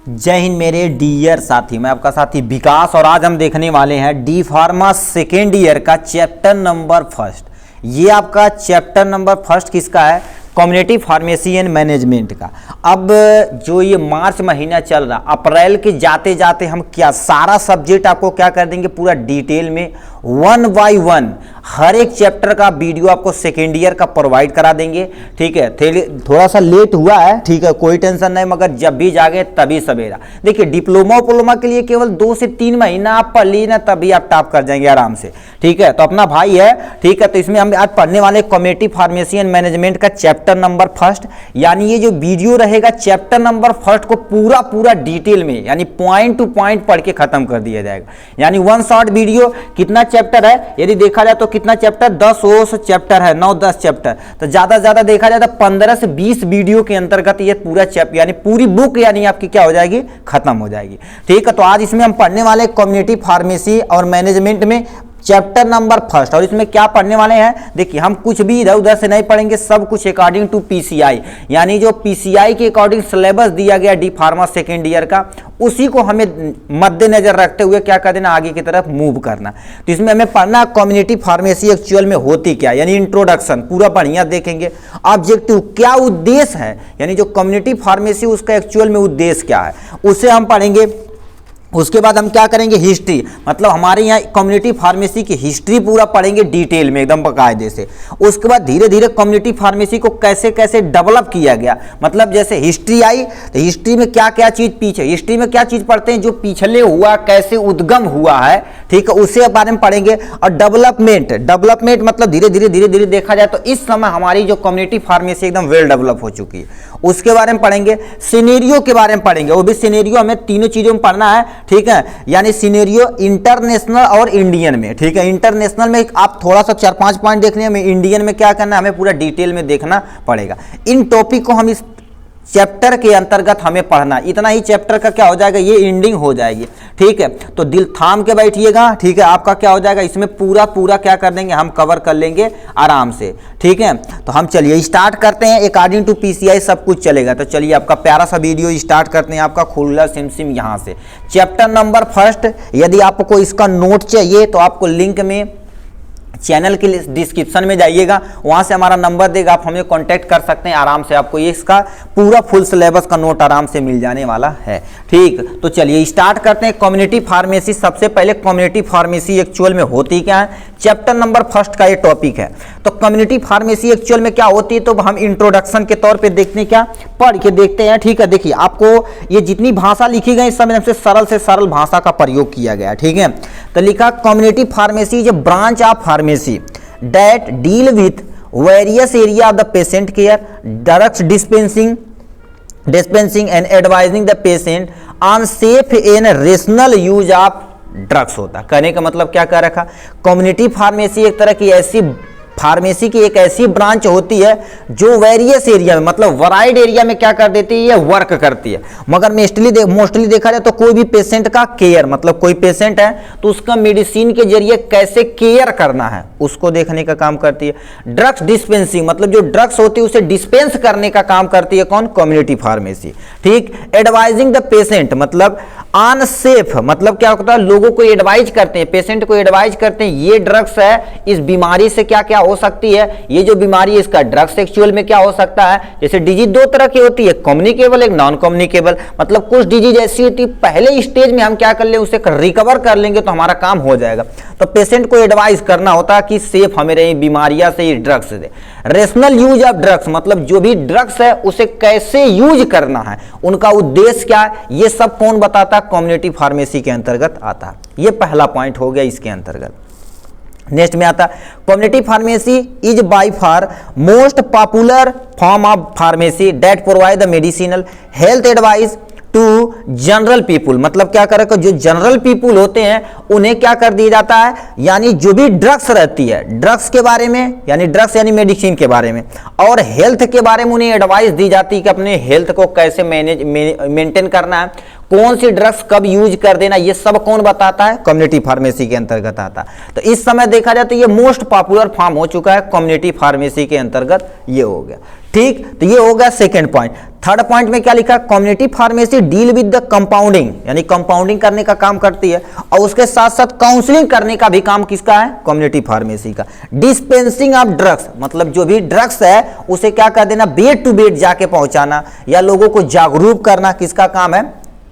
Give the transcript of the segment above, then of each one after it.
जय हिंद मेरे डियर साथी, मैं आपका साथी विकास और आज हम देखने वाले हैं डी फार्मा सेकेंड ईयर का चैप्टर नंबर फर्स्ट। ये आपका चैप्टर नंबर फर्स्ट किसका है? कम्युनिटी फार्मेसी एंड मैनेजमेंट का। अब जो ये मार्च महीना चल रहा, अप्रैल के जाते जाते हम क्या सारा सब्जेक्ट आपको क्या कर देंगे, पूरा डिटेल में 1 बाय 1 हर एक चैप्टर का वीडियो आपको सेकेंड ईयर का प्रोवाइड करा देंगे। ठीक है, थोड़ा सा लेट हुआ है, ठीक है, कोई टेंशन नहीं, मगर जब भी जागे तभी सवेरा। देखिए डिप्लोमा के लिए केवल 2 से 3 महीना आप पढ़ ली ना, तभी आप टॉप कर जाएंगे आराम से। ठीक है, तो अपना भाई है, ठीक है, तो इसमें हम आज पढ़ने वाले कम्युनिटी फार्मेसी एंड मैनेजमेंट का चैप्टर नंबर फर्स्ट। यानी ये जो वीडियो रहेगा चैप्टर नंबर फर्स्ट को पूरा डिटेल में यानी पॉइंट टू पॉइंट पढ़ के खत्म कर दिया जाएगा। यानी 1 शॉर्ट वीडियो। कितना चैप्टर है यदि देखा जाए तो कितना चैप्टर, 10 चैप्टर है, 9-10 चैप्टर, तो ज्यादा देखा जाए तो 15 से 20 वीडियो के अंतर्गत ये पूरा चैप्टर यानी पूरी बुक यानी आपकी क्या हो जाएगी, खत्म हो जाएगी। ठीक है, तो आज इसमें हम पढ़ने वाले कम्युनिटी फार्मेसी और मैनेजमेंट में चैप्टर नंबर फर्स्ट। और इसमें क्या पढ़ने वाले हैं, देखिए हम कुछ भी इधर उधर से नहीं पढ़ेंगे, सब कुछ अकॉर्डिंग टू पीसीआई, यानी जो पीसीआई के अकॉर्डिंग सिलेबस दिया गया डी फार्मा सेकेंड ईयर का, उसी को हमें मद्देनजर रखते हुए क्या कर देना, आगे की तरफ मूव करना। तो इसमें हमें पढ़ना कम्युनिटी फार्मेसी एक्चुअल में होती क्या, यानी इंट्रोडक्शन पूरा बढ़िया देखेंगे। ऑब्जेक्टिव क्या उद्देश्य है, यानी जो कम्युनिटी फार्मेसी उसका एक्चुअल में उद्देश्य क्या है, उसे हम पढ़ेंगे। उसके बाद हम क्या करेंगे, हिस्ट्री, मतलब हमारे यहाँ कम्युनिटी फार्मेसी की हिस्ट्री पूरा पढ़ेंगे डिटेल में एकदम बाकायदे से। उसके बाद धीरे धीरे कम्युनिटी फार्मेसी को कैसे कैसे डेवलप किया गया, मतलब जैसे हिस्ट्री आई तो हिस्ट्री में क्या क्या चीज़ पीछे, हिस्ट्री में क्या चीज़ पढ़ते हैं, जो पिछले हुआ कैसे उद्गम हुआ है, ठीक है, उसके बारे में पढ़ेंगे। और डेवलपमेंट मतलब धीरे धीरे देखा जाए तो इस समय हमारी जो कम्युनिटी फार्मेसी एकदम वेल डेवलप हो चुकी है, उसके बारे में पढ़ेंगे। सिनेरियो के बारे में पढ़ेंगे, वो भी सिनेरियो हमें तीनों चीज़ों में पढ़ना है। ठीक है, यानी सिनेरियो इंटरनेशनल और इंडियन में। ठीक है, इंटरनेशनल में आप थोड़ा सा 4-5 पॉइंट देखने में, इंडियन में क्या करना है हमें पूरा डिटेल में देखना पड़ेगा। इन टॉपिक को हम इस चैप्टर के अंतर्गत हमें पढ़ना, इतना ही चैप्टर का क्या हो जाएगा, ये एंडिंग हो जाएगी। ठीक है, तो दिल थाम के बैठिएगा। ठीक है, आपका क्या हो जाएगा, इसमें पूरा क्या कर देंगे, हम कवर कर लेंगे आराम से। ठीक है, तो हम चलिए स्टार्ट करते हैं। अकॉर्डिंग टू पीसीआई सब कुछ चलेगा, तो चलिए आपका प्यारा सा वीडियो स्टार्ट करते हैं। आपका खुला सिम यहाँ से चैप्टर नंबर फर्स्ट। यदि आपको इसका नोट चाहिए तो आपको लिंक में चैनल के डिस्क्रिप्शन में जाइएगा, वहां से हमारा नंबर देगा, आप हमें कांटेक्ट कर सकते हैं आराम से। आपको ये इसका पूरा फुल सिलेबस का नोट आराम से मिल जाने वाला है। ठीक, तो चलिए स्टार्ट करते हैं। कम्युनिटी फार्मेसी, सबसे पहले कम्युनिटी फार्मेसी एक्चुअल में होती क्या है, चैप्टर नंबर फर्स्ट का ये टॉपिक है। तो कम्युनिटी फार्मेसी एक्चुअल में क्या होती है, तो हम इंट्रोडक्शन के तौर पे देखते हैं, क्या पढ़ के देखते हैं। ठीक है, देखिए आपको ये जितनी भाषा लिखी गई सब से सरल भाषा का प्रयोग किया गया। ठीक है, तो लिखा community pharmacy is a branch of pharmacy that deal with various area of the patient care, drugs dispensing and advising the patient on safe and rational use of drugs होता। कहने का मतलब क्या कह रखा, कम्युनिटी फार्मेसी एक तरह की ऐसी फार्मेसी की एक ऐसी ब्रांच होती है जो वेरियस एरिया में, मतलब वराइड एरिया में क्या कर देती है, ये वर्क करती है। मगर मोस्टली देखा जाए तो कोई भी पेशेंट का केयर, मतलब कोई पेशेंट है तो उसका मेडिसिन के जरिए कैसे केयर करना है उसको देखने का काम करती है। ड्रग्स डिस्पेंसिंग, मतलब जो ड्रग्स होती है उसे डिस्पेंस करने का काम करती है कौन, कम्युनिटी फार्मेसी। ठीक, एडवाइजिंग द पेशेंट, मतलब अनसेफ, मतलब क्या होता है, लोगों को एडवाइज करते हैं, पेशेंट को एडवाइज करते हैं ये ड्रग्स है, इस बीमारी से क्या क्या हो सकती है, ये जो बीमारी है इसका ड्रग्स एक्चुअल में क्या हो सकता है। जैसे डिजीज 2 तरह की होती है, कम्युनिकेबल एक नॉन कम्युनिकेबल, मतलब कुछ डिजीज ऐसी होती है पहले स्टेज में हम क्या कर ले, उसे रिकवर कर लेंगे तो हमारा काम हो जाएगा। तो पेशेंट को एडवाइज करना होता है कि सेफ हमें रही बीमारियां से, ये ड्रग्स से। रेशनल यूज ऑफ ड्रग्स, मतलब जो भी ड्रग्स है उसे कैसे यूज करना है, उनका उद्देश्य क्या है, ये सब कौन बताता है, कम्युनिटी फार्मेसी के अंतर्गत आता है। ये पहला पॉइंट हो गया इसके अंतर्गत। नेक्स्ट में आता community pharmacy is by far most popular form of pharmacy that provide the medicinal health advice to general people, मतलब क्या करे, जो जनरल पीपुल होते हैं उन्हें क्या कर दिया जाता है, यानी जो भी ड्रग्स रहती है, ड्रग्स के बारे में, यानी ड्रग्स यानी मेडिसिन के बारे में, और हेल्थ के बारे में उन्हें एडवाइस दी जाती है कि अपने हेल्थ को कैसे मेंटेन करना है, कौन सी ड्रग्स कब यूज कर देना, ये सब कौन बताता है, कम्युनिटी फार्मेसी के अंतर्गत आता है। तो इस समय देखा जाए तो ये मोस्ट पॉपुलर फॉर्म हो चुका है कम्युनिटी फार्मेसी के अंतर्गत, ये हो गया। ठीक, तो ये हो गया सेकेंड पॉइंट। थर्ड पॉइंट में क्या लिखा, community pharmacy deal with the compounding, यानी कंपाउंडिंग करने का काम करती है, और उसके साथ साथ काउंसलिंग करने का भी काम किसका है, कम्युनिटी फार्मेसी का। डिस्पेंसिंग ऑफ ड्रग्स, मतलब जो भी ड्रग्स है उसे क्या कर देना, बेड टू बेड जाके पहुंचाना या लोगों को जागरूक करना, किसका काम है,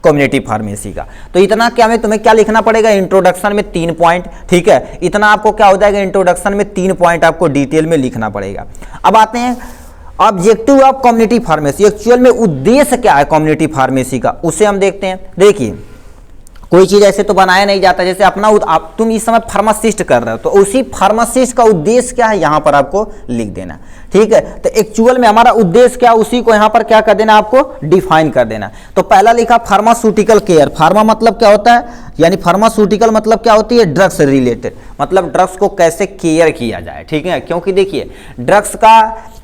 कम्युनिटी फार्मेसी का। तो इतना क्या में तुम्हें क्या लिखना पड़ेगा, इंट्रोडक्शन में 3 पॉइंट, ठीक है, इतना आपको क्या हो जाएगा, इंट्रोडक्शन में 3 पॉइंट आपको डिटेल में लिखना पड़ेगा। अब आते हैं objective of community pharmacy, actual में उद्देश्य क्या है कम्युनिटी फार्मेसी का, उसे हम देखते हैं। देखिए कोई चीज ऐसे तो बनाया नहीं जाता, जैसे अपना आप तुम इस समय फार्मासिस्ट कर रहे हो, तो उसी फार्मासिस्ट का उद्देश्य क्या है यहाँ पर आपको लिख देना, ठीक है। तो एक्चुअल में हमारा उद्देश्य क्या, उसी को यहाँ पर क्या कर देना, आपको डिफाइन कर देना। तो पहला लिखा फार्मास्यूटिकल केयर, फार्मा मतलब क्या होता है, यानी फार्मास्यूटिकल मतलब क्या होती है, ड्रग्स रिलेटेड, मतलब ड्रग्स को कैसे केयर किया जाए, ठीक है। क्योंकि देखिए ड्रग्स का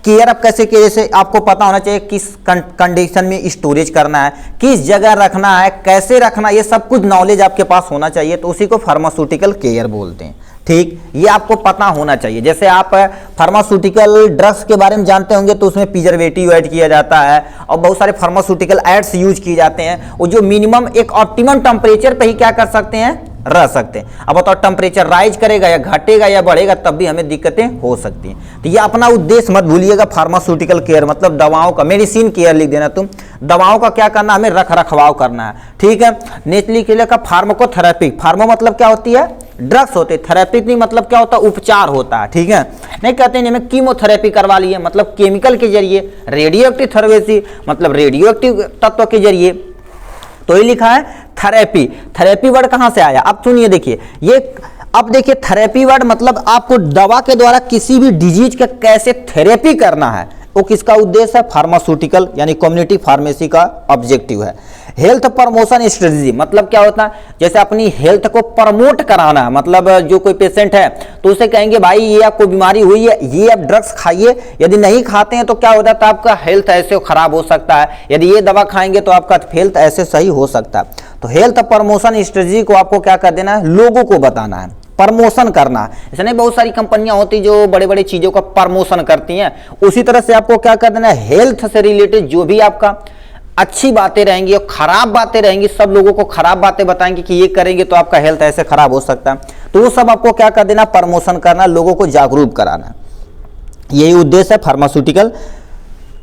केयर अब कैसे किया, जैसे आपको पता होना चाहिए किस कंडीशन में स्टोरेज करना है, किस जगह रखना है, कैसे रखना है, ये सब कुछ नॉलेज आपके पास होना चाहिए, तो उसी को फार्मास्यूटिकल केयर बोलते हैं, ठीक, ये आपको पता होना चाहिए। जैसे आप फार्मास्यूटिकल ड्रग्स के बारे में जानते होंगे तो उसमें प्रिजर्वेटिव ऐड किया जाता है और बहुत सारे फार्मास्यूटिकल एड्स यूज किए जाते हैं, वो जो मिनिमम एक ऑप्टिमम टेम्परेचर पे ही क्या कर सकते हैं, रह सकते हैं। अब बताओ टेम्परेचर राइज करेगा या घटेगा या बढ़ेगा तब भी हमें दिक्कतें हो सकती हैं। तो ये अपना उद्देश्य मत भूलिएगा, फार्मास्यूटिकल केयर मतलब दवाओं का, मेडिसिन केयर लिख देना तुम, दवाओं का क्या करना, हमें रख रखवाव करना है, ठीक है। नेक्स्ट लिख लेगा फार्माकोथेरेपी, फार्मा मतलब क्या होती है, ड्रग्स होते, थेरेपी नहीं मतलब क्या होता है, उपचार होता है, ठीक है। नहीं कहते हैं हमें कीमोथेरेपी करवा लिए, मतलब केमिकल के जरिए, रेडियो एक्टिव थेरेपी मतलब रेडियो एक्टिव तत्व के जरिए, तो ये लिखा है थेरेपी। थेरेपी वर्ड कहां से आया, अब सुनिए, देखिए ये, अब देखिए थेरेपी वर्ड मतलब आपको दवा के द्वारा किसी भी डिजीज का कैसे थेरेपी करना है, वो किसका उद्देश्य है, फार्मास्यूटिकल यानी कम्युनिटी फार्मेसी का ऑब्जेक्टिव है। हेल्थ प्रमोशन स्ट्रेटजी मतलब क्या होता है, जैसे अपनी हेल्थ को प्रमोट कराना, मतलब जो कोई पेशेंट है तो उसे कहेंगे भाई ये आपको बीमारी हुई है, ये आप ड्रग्स खाइए, यदि नहीं खाते हैं तो क्या हो जाता है, आपका हेल्थ ऐसे खराब हो सकता है, यदि ये दवा खाएंगे तो आपका हेल्थ ऐसे सही हो सकता है। तो हेल्थ प्रमोशन स्ट्रेटजी को आपको क्या कर देना है, लोगों को बताना है, प्रमोशन करना है। ऐसा नहीं बहुत सारी कंपनियां होती जो बड़े बड़े चीजों का प्रमोशन करती हैं, उसी तरह से आपको क्या कर देना है, हेल्थ से रिलेटेड जो भी आपका अच्छी बातें रहेंगी और खराब बातें रहेंगी, सब लोगों को खराब बातें बताएंगे कि ये करेंगे तो आपका हेल्थ ऐसे खराब हो सकता है, तो वो सब आपको क्या कर देना, प्रमोशन करना, लोगों को जागरूक कराना, यही उद्देश्य है फार्मास्यूटिकल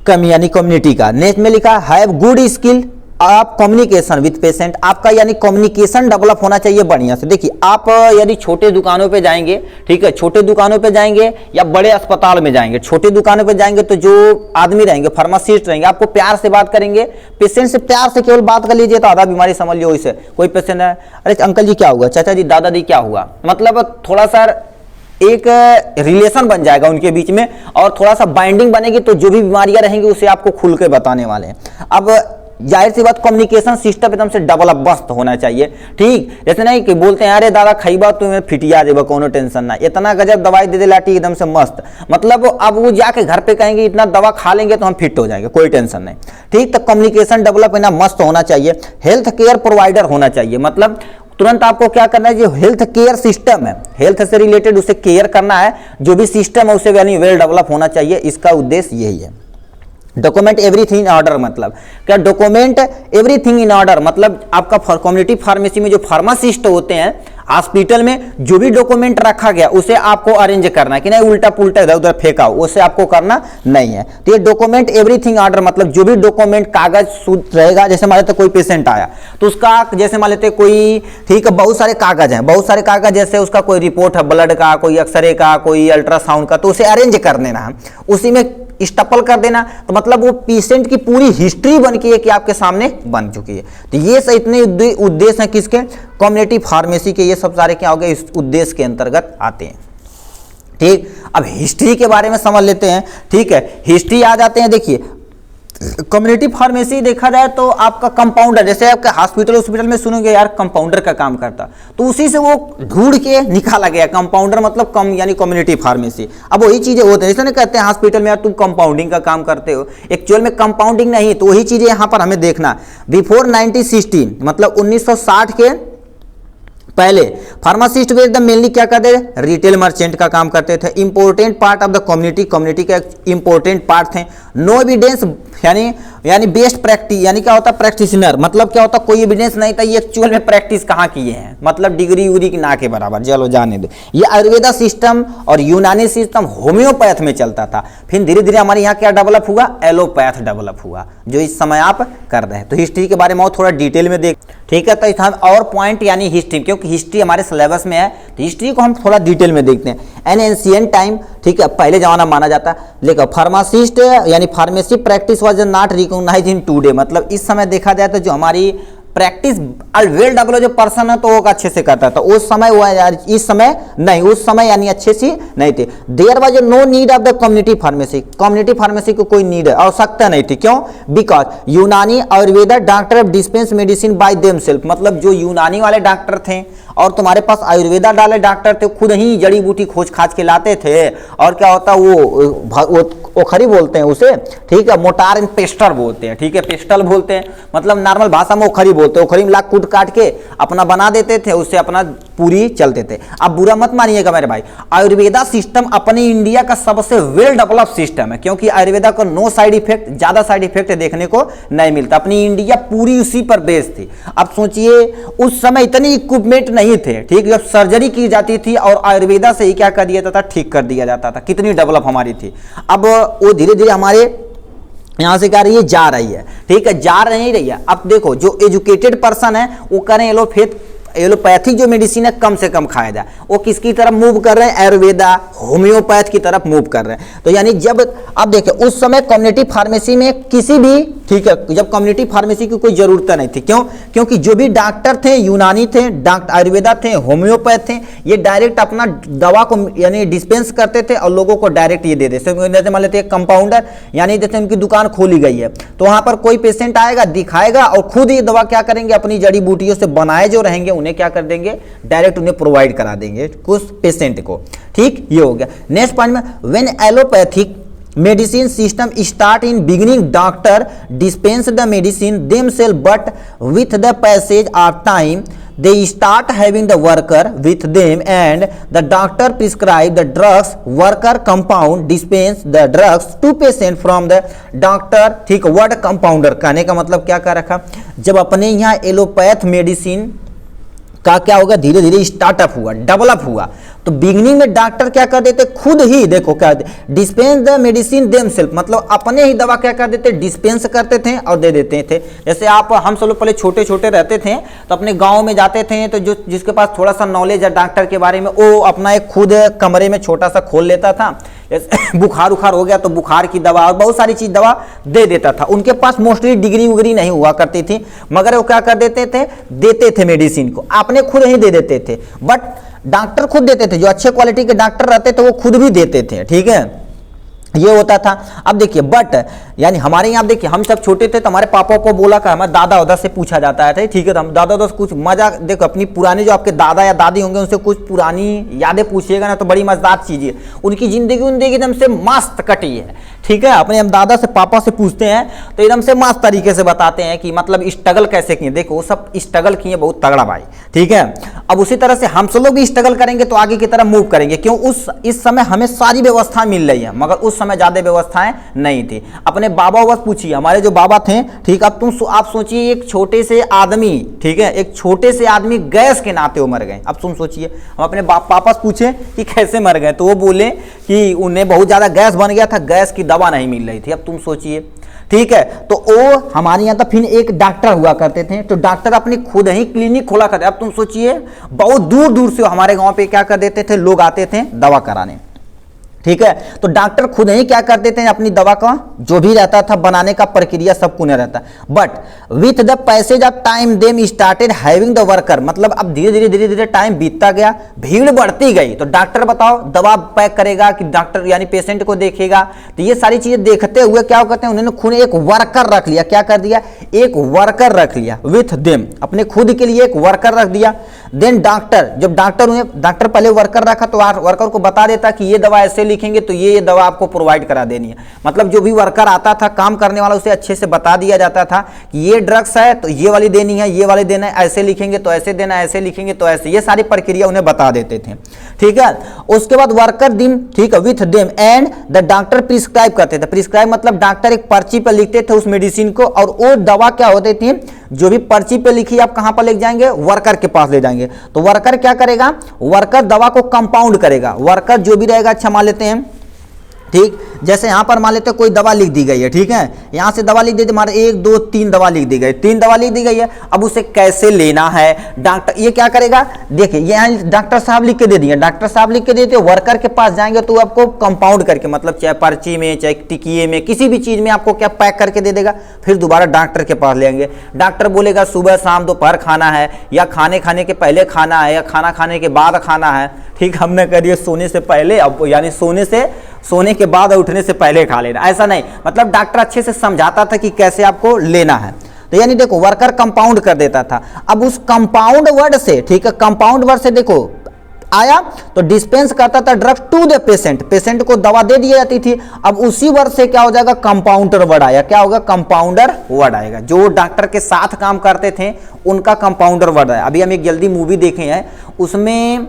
यानी कम्युनिटी का। नेक्स्ट में लिखा हैव गुड स्किल आप कम्युनिकेशन विद पेशेंट, आपका यानी कम्युनिकेशन डेवलप होना चाहिए बढ़िया से। देखिए आप यदि छोटे दुकानों पे जाएंगे, ठीक है, छोटे दुकानों पे जाएंगे या बड़े अस्पताल में जाएंगे, छोटे दुकानों पे जाएंगे तो जो आदमी रहेंगे, फार्मासिस्ट रहेंगे, आपको प्यार से बात करेंगे, पेशेंट से प्यार से केवल बात कर लीजिए तो आधा बीमारी समझ लो। इसे कोई पेशेंट है, अरे अंकल जी क्या हुआ, चाचा जी दादाजी क्या हुआ, मतलब थोड़ा सा एक रिलेशन बन जाएगा उनके बीच में और थोड़ा सा बाइंडिंग बनेगी, तो जो भी बीमारियां रहेंगी उसे आपको खुल के बताने वाले हैं। अब जाहिर सी बात कम्युनिकेशन सिस्टम एकदम से डेवलप मस्त होना चाहिए, ठीक, जैसे नहीं कि बोलते हैं अरे दादा खाइबा तुम्हें फिटिया देबा, कोनो टेंशन ना, इतना गजब दवाई दे दे लाठी एकदम से मस्त, मतलब अब वो जाके घर पे कहेंगे इतना दवा खा लेंगे तो हम फिट हो जाएंगे, कोई टेंशन नहीं, ठीक। तो कम्युनिकेशन डेवलप इतना मस्त होना चाहिए। हेल्थ केयर प्रोवाइडर होना चाहिए, मतलब तुरंत आपको क्या करना है, जो हेल्थ केयर सिस्टम है, हेल्थ से रिलेटेड उसे केयर करना है, जो भी सिस्टम है उसे यानी वेल डेवलप होना चाहिए, इसका उद्देश्य यही है। डॉक्यूमेंट एवरीथिंग इन ऑर्डर मतलब क्या, डॉक्यूमेंट एवरीथिंग इन ऑर्डर मतलब आपका कम्युनिटी फार्मेसी में जो फार्मासिस्ट होते हैं हॉस्पिटल में, जो भी डॉक्यूमेंट रखा गया उसे आपको अरेंज करना है, कि नहीं उल्टा पुल्टा इधर उधर फेंका उसे आपको करना नहीं है। तो ये डॉक्यूमेंट एवरीथिंग ऑर्डर मतलब जो भी डॉक्यूमेंट कागज रहेगा, जैसे मान लेते कोई पेशेंट आया तो उसका, जैसे मान लेते कोई, ठीक है, बहुत सारे कागज हैं, बहुत सारे कागज, जैसे उसका कोई रिपोर्ट है ब्लड का, कोई एक्सरे का, कोई अल्ट्रासाउंड का, तो उसे अरेंज कर देना है, उसी में स्टपल कर देना, तो मतलब वो पेशेंट की पूरी हिस्ट्री बन के कि आपके सामने बन चुकी है। तो ये सब इतने उद्देश्य हैं किसके, कम्युनिटी फार्मेसी के, ये सब सारे क्या हो गए इस उद्देश्य के अंतर्गत आते हैं, ठीक। अब हिस्ट्री के बारे में समझ लेते हैं, ठीक है, हिस्ट्री आ जाते हैं। देखिए कम्युनिटी फार्मेसी देखा जाए तो आपका कंपाउंडर, जैसे आपके हॉस्पिटल में सुनोगे यार कंपाउंडर का काम करता, तो उसी से वो ढूंढ के निकाला गया, कंपाउंडर मतलब कम यानी कम्युनिटी फार्मेसी। अब वही चीजें होती हैं, जैसे नहीं कहते हैं हॉस्पिटल में यार तुम कंपाउंडिंग का काम करते हो, एक्चुअल में कंपाउंडिंग नहीं, तो वही चीजें यहाँ पर हमें देखना। बिफोर 1960 मतलब 1960 के पहले फार्मासिस्ट वे एकदम मेनली क्या करते थे, रिटेल मर्चेंट का काम करते थे, important part of the community, community का इंपॉर्टेंट पार्ट थे। नो एविडेंस यानी बेस्ट प्रैक्टिस, यानी क्या होता है प्रैक्टिशनर, मतलब क्या होता कोई एविडेंस नहीं था ये एक्चुअल में प्रैक्टिस कहाँ किए हैं, मतलब डिग्री उग्री की ना के बराबर, चलो जाने दो। ये आयुर्वेदा सिस्टम और यूनानी सिस्टम होम्योपैथ में चलता था। फिर धीरे धीरे हमारे यहाँ क्या डेवलप हुआ, एलोपैथ डेवलप हुआ, जो इस समय आप कर रहे हैं। तो हिस्ट्री के बारे में और थोड़ा डिटेल में देख, ठीक है। तो इस और पॉइंट यानी हिस्ट्री, क्योंकि हिस्ट्री हमारे सिलेबस में है तो हिस्ट्री को हम थोड़ा डिटेल में देखते हैं। एन एंशिएंट टाइम, ठीक है, पहले जमाना माना जाता है, लेकिन फार्मासिस्ट यानी pharmacy practice was not recognised in today, मतलब इस समय देखा जाए तो जो हमारी प्रैक्टिस वेल डेवलप जो पर्सन है तो वो अच्छे से करता था उस समय, वो इस समय नहीं, उस समय यानी अच्छे से नहीं थे। There was no need of the community pharmacy, community pharmacy को कोई नीड आवश्यकता नहीं थी। क्यों? Because Unani Ayurveda doctor dispense medicine by themselves, मतलब जो यूनानी वाले डॉक्टर थे और तुम्हारे पास आयुर्वेदा वाले डॉक्टर थे, खुद ही जड़ी बूटी खोज खाज के लाते थे। और क्या होता वो ओखरी बोलते हैं उसे, ठीक है, मोटार एंड पेस्टर बोलते हैं, ठीक है, पेस्टल बोलते हैं, मतलब नॉर्मल भाषा में ओखरी बोलते हैं। ओखरी में लाख कूट काट के अपना बना देते थे, उससे अपना पूरी चलते थे। अब बुरा मत मानिएगा मेरे भाई, आयुर्वेदा सिस्टम अपने इंडिया का सबसे वेल डेवलप सिस्टम है, क्योंकि आयुर्वेदा को नो साइड इफेक्ट, ज्यादा साइड इफेक्ट देखने को नहीं मिलता। अपनी इंडिया पूरी उसी पर बेस्ड थी। अब सोचिए उस समय इतनी इक्विपमेंट नहीं थे, ठीक, जब सर्जरी की जाती थी और आयुर्वेदा से ही क्या कर दिया जाता था, ठीक कर दिया जाता था। कितनी डेवलप हमारी थी। अब वो धीरे धीरे हमारे यहां से क्या रही है, जा रही है, ठीक है, जा नहीं रही है। अब देखो जो एजुकेटेड पर्सन है वो करें एलोपैथिक जो मेडिसिन है कम से कम खाया जाए, वो किसकी तरफ मूव कर रहे हैं, आयुर्वेदा होम्योपैथ की तरफ मूव कर रहे हैं। तो यानी जब अब देखिए उस समय कम्युनिटी फार्मेसी में किसी भी, ठीक है, जब कम्युनिटी फार्मेसी की कोई जरूरत नहीं थी। क्यों? क्योंकि जो भी डॉक्टर थे, यूनानी थे, आयुर्वेदा थे, होम्योपैथ थे, ये डायरेक्ट अपना दवा को यानी डिस्पेंस करते थे और लोगों को डायरेक्ट ये दे देते। जैसे मान लेते हैं कंपाउंडर, यानी जैसे उनकी दुकान खोली गई है तो वहां पर कोई पेशेंट आएगा, दिखाएगा और खुद ये दवा क्या करेंगे, अपनी जड़ी बूटियों से बनाए जो रहेंगे उन्हें क्या कर देंगे, डायरेक्ट उन्हें प्रोवाइड करा देंगे कुछ पेशेंट को, ठीक। ये हो गया। नेक्स्ट पॉइंट में, when allopathic medicine system start in beginning, doctor dispense the medicine themselves, but with the passage of time they start having the worker with them and the doctor prescribe the drugs, worker compound dispense the drugs to patient from the doctor, ठीक। Word compounder कहने का मतलब क्या कर रखा, जब अपने यहाँ एलोपैथ मेडिसिन का क्या होगा, धीरे धीरे स्टार्टअप हुआ, डेवलप हुआ, तो बिगनिंग में डॉक्टर क्या कर देते, खुद ही देखो क्या डिस्पेंस द मेडिसिन देमसेल्फ, मतलब अपने ही दवा क्या कर देते, डिस्पेंस करते थे और दे देते थे। जैसे हम सब लोग पहले छोटे छोटे रहते थे तो अपने गांव में जाते थे, तो जो जिसके पास थोड़ा सा नॉलेज है डॉक्टर के बारे में, वो अपना एक खुद कमरे में छोटा सा खोल लेता था, बुखार उखार हो गया तो बुखार की दवा और बहुत सारी चीज दवा दे देता था। उनके पास मोस्टली डिग्री उग्री नहीं हुआ करती थी, मगर वो क्या कर देते थे मेडिसिन को अपने खुद ही दे देते थे। बट डॉक्टर खुद देते थे, जो अच्छे क्वालिटी के डॉक्टर रहते थे वो खुद भी देते थे, ठीक है, ये होता था। अब देखिए बट यानी हमारे यहाँ देखिए हम सब छोटे थे तो हमारे पापा को बोला का हमारे दादा उदा से पूछा जाता है, ठीक है, तो हम दादा उदा से कुछ मजा, देखो अपनी पुराने जो आपके दादा या दादी होंगे उनसे कुछ पुरानी यादें पूछिएगा ना तो बड़ी मजेदार चीज है। उनकी जिंदगी एकदम से मस्त कटी है, ठीक है। अपने हम दादा से पापा से पूछते हैं तो एकदम से मस्त तरीके से बताते हैं कि मतलब स्ट्रगल कैसे किए, देखो वो सब स्ट्रगल किए बहुत तगड़ा भाई, ठीक है। अब उसी तरह से हम सब लोग भी स्ट्रगल करेंगे तो आगे की तरफ मूव करेंगे। क्यों? इस समय हमें सारी व्यवस्था मिल रही है, मगर उस समय ज्यादा व्यवस्थाएं नहीं थी। अपने बाबा बस पूछिए, हमारे जो बाबा थे, ठीक, अब आप सोचिए एक छोटे से आदमी, ठीक है, एक छोटे से आदमी गैस के नाते वो मर गए। अब तुम सोचिए, हम अपने पापा से पूछे कि कैसे मर गए तो वो बोले कि उन्हें बहुत ज्यादा गैस बन गया था, गैस की दवा नहीं मिल रही थी। अब तुम सोचिए, ठीक है, तो वो हमारे यहाँ तो फिर एक डॉक्टर हुआ करते थे, तो डॉक्टर अपनी खुद ही क्लिनिक खोला करते। अब तुम सोचिए बहुत दूर दूर से हमारे गांव पे क्या कर देते थे, लोग आते थे दवा कराने, ठीक है, तो डॉक्टर खुद ही क्या करते थे, अपनी दवा का जो भी रहता था बनाने का प्रक्रिया सब कुछ रहता। But with the passage of time them started having the worker, मतलब अब धीरे धीरे टाइम बीतता गया, भीड़ बढ़ती गई, तो डॉक्टर बताओ दवा पैक करेगा कि डॉक्टर यानी पेशेंट को देखेगा, तो ये सारी चीजें देखते हुए क्या करते हैं, उन्होंने खुद एक वर्कर रख लिया। क्या कर दिया? एक वर्कर रख लिया, विथ देम, अपने खुद के लिए एक वर्कर रख दिया। देन डॉक्टर, जब डॉक्टर पहले वर्कर रखा तो वर्कर को बता देता कि ये दवा ऐसे लिखेंगे तो ये दवा आपको प्रोवाइड करा देनी है। मतलब जो भी वर्कर आता था, काम करने वाला, उसे अच्छे से बता दिया जाता था कि ये ड्रग्स है तो ये वाली देनी है, ये वाली देना है, ऐसे लिखेंगे तो ऐसे देना है, ऐसे लिखेंगे तो ऐसे, ये सारी प्रक्रिया उन्हें बता देते थे। ठीक है, उसके बाद वर्कर दिन, ठीक है, with them and the doctor prescribe करते थे। प्रिस्क्राइब मतलब डॉक्टर एक पर्ची पर लिखते थे उस मेडिसिन को, और वो दवा क्या होती थी, जो भी पर्ची पे लिखी आप कहां पर ले जाएंगे, वर्कर के पास ले जाएंगे। तो वर्कर क्या करेगा, वर्कर दवा को कंपाउंड करेगा। वर्कर जो भी रहेगा, अच्छा मान लेते हैं, ठीक, जैसे यहां पर मान लेते हैं कोई दवा लिख दी गई है, ठीक है, यहां से दवा लिख दी, हमारे 1 2 3 दवा लिख दी गई, 3 दवा लिख दी गई है। अब उसे कैसे लेना है, डॉक्टर ये क्या करेगा, देखिए यहाँ डॉक्टर साहब लिख के दे दिए, डॉक्टर साहब लिख के देते, वर्कर के पास जाएंगे तो आपको कंपाउंड करके, मतलब चाहे पर्ची में, चाहे टिकिए में, किसी भी चीज में आपको क्या पैक करके दे देगा। फिर दोबारा डॉक्टर के पास ले आएंगे, डॉक्टर बोलेगा सुबह शाम दोपहर खाना है, या खाने के पहले खाना है, या खाना खाने के बाद खाना है। ठीक, हमने कह दिया सोने से पहले, अब यानी सोने के बाद उठने से पहले खा लेना, ऐसा नहीं, मतलब डॉक्टर अच्छे से समझाता था कि कैसे आपको लेना है। तो यानी देखो वर्कर कंपाउंड कर देता था। अब उस कंपाउंड वर्ड से, ठीक है, कंपाउंड वर्ड से देखो आया तो डिस्पेंस करता था drugs to the patient, patient को दवा दे दी जाती थी। अब उसी वर्ड से क्या हो जाएगा, कंपाउंडर वर्ड आया, क्या होगा, कंपाउंडर वर्ड आएगा। जो डॉक्टर के साथ काम करते थे उनका कंपाउंडर वर्ड आया। अभी हम एक जल्दी मूवी देखे हैं, उसमें,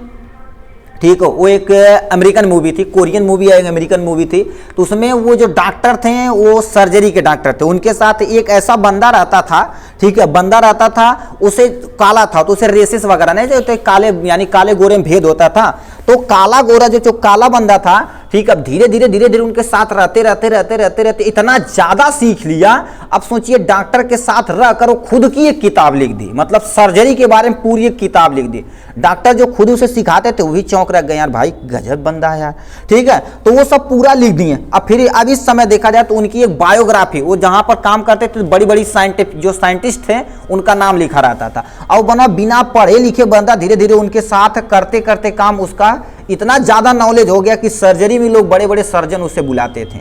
ठीक है, वो एक अमेरिकन मूवी थी, कोरियन मूवी है, अमेरिकन मूवी थी। तो उसमें वो जो डॉक्टर थे वो सर्जरी के डॉक्टर थे, उनके साथ एक ऐसा बंदा रहता था, ठीक है, बंदा रहता था, उसे काला था तो उसे रेसिस वगैरह नहीं, जो काले यानी काले गोरे में भेद होता था। तो काला गोरा जो काला बंदा था, ठीक, अब धीरे धीरे उनके साथ रहते इतना ज्यादा सीख लिया। अब सोचिए डॉक्टर के साथ रहकर वो खुद की एक किताब लिख दी, मतलब सर्जरी के बारे में पूरी एक किताब लिख दी। डॉक्टर जो खुद उसे सिखाते थे वो भी चौंक रह गए, यार भाई गजब बंदा है यार, ठीक है। तो वो सब पूरा लिख दिए। अब इस समय देखा जाए तो उनकी एक बायोग्राफी, वो जहां पर काम करते थे बड़ी बड़ी साइंटिस्ट थे उनका नाम लिखा रहता था। और बना बिना पढ़े लिखे बंदा धीरे धीरे उनके साथ करते करते काम उसका इतना ज्यादा नॉलेज हो गया कि सर्जरी में लोग बड़े बड़े सर्जन उसे बुलाते थे।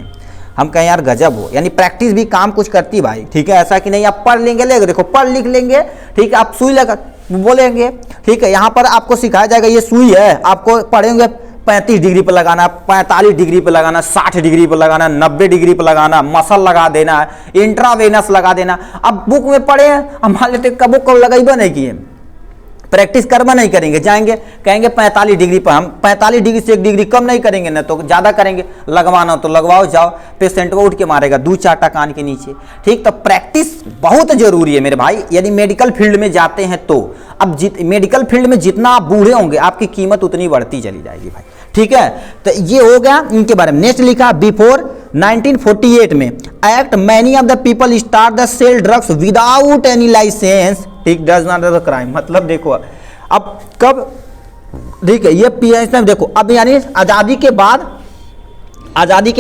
हम कहें यार गजब हो, यानी प्रैक्टिस भी काम कुछ करती भाई, ठीक है, ऐसा कि नहीं आप पढ़ लेंगे, देखो पढ़ लिख लेंगे, ठीक है, आप सुई लगा बोलेंगे, ठीक है, यहाँ पर आपको सिखाया जाएगा ये सुई है, आपको पढ़ेंगे 35 डिग्री पर लगाना, 45 डिग्री पर लगाना, 60 डिग्री पर लगाना, 90 डिग्री पर लगाना, मसल लगा देना, इंट्रावेनस लगा देना। अब बुक में पढ़े हम मान लेते कब को लगाइबा नहीं किए, प्रैक्टिस करवा नहीं करेंगे, जाएंगे कहेंगे 45 डिग्री पर, हम 45 डिग्री से 1 डिग्री कम नहीं करेंगे ना, तो ज्यादा करेंगे, लगवाना तो लगवाओ, जाओ, पेशेंट को उठ के मारेगा 2-4 कान के नीचे। ठीक, तो प्रैक्टिस बहुत जरूरी है मेरे भाई, यदि मेडिकल फील्ड में जाते हैं तो। अब मेडिकल फील्ड में जितना आप बूढ़े होंगे आपकी कीमत उतनी बढ़ती चली जाएगी भाई, ठीक है। तो ये हो गया इनके बारे में। नेक्स्ट लिखा, बिफोर 1948 में act many of the people start the sale drugs without any licence, ठीक, डज नॉट द क्राइम। मतलब देखो अब कब, ठीक है, ये पीएस में देखो, अब यानी आजादी के